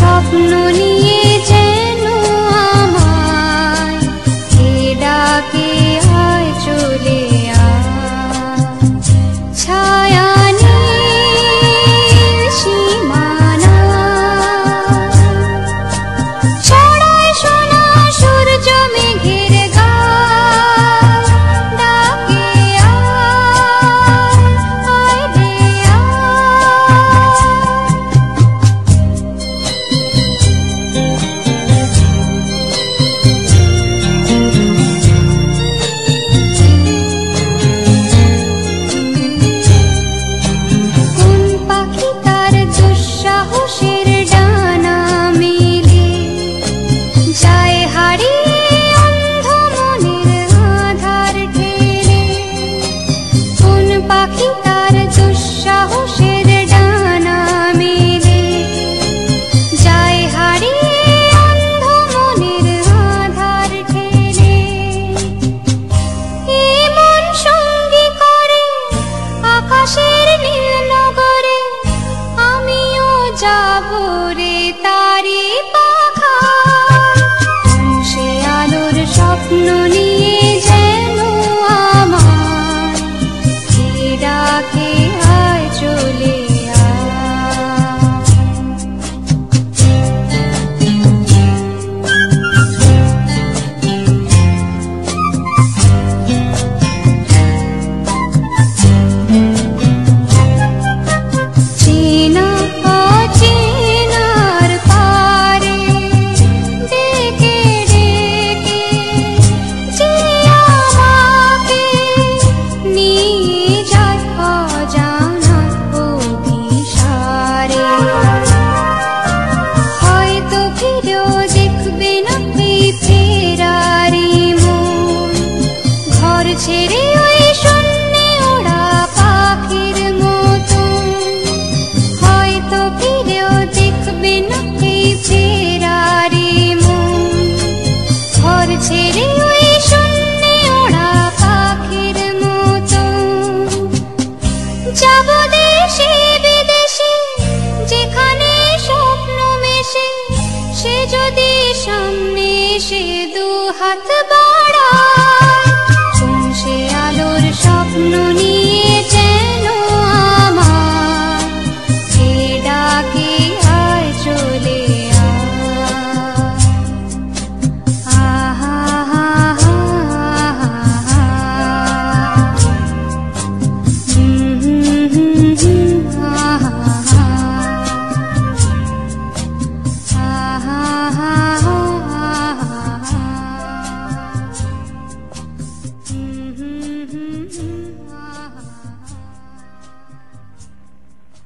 স্বপ্ন নিয়ে যেন আমায় কে ডাকে আয় চলে আয়, ছায়া নীল সীমানা ছড়ায় সোনা সূর্য মেঘের গায়, ডাকে আয় রে কোন পাখি তার দুঃসাহসের ডানা মেলে যায় হারিয়ে অন্ধ মনের আধার ঠেলে, কোন পাখি তার দুঃসাহসের ডানা মেলে যায় হারিয়ে অন্ধ মনের আধার ঠেলে। এমন সঙ্গী করে আকাশের নীল নগরে, আমিও যাব রে তারি পাখায়, সে আলোর স্বপ্ন নিয়ে যেন আমায় কে ডাকে আয় চলে চেনা অচেনার পারে ডেকে ডেকে যে আমাকে নিয়ে যায় অজানা অভিসারে, হয়তো ফিরেও দেখবে না এই ফেরারি মন, ঘর ছেড়ে ওই শূন্যে ওড়া পাখির মতন, হয়তো ফিরেও দেখবে না এই ফেরারি মন, ঘর ছেড়ে ওই শূন্যে ওড়া পাখির মতন। যাব দেশে বিদেশে যেখানে স্বপ্ন মেশে, সে যদি সামনে এসে দু হাত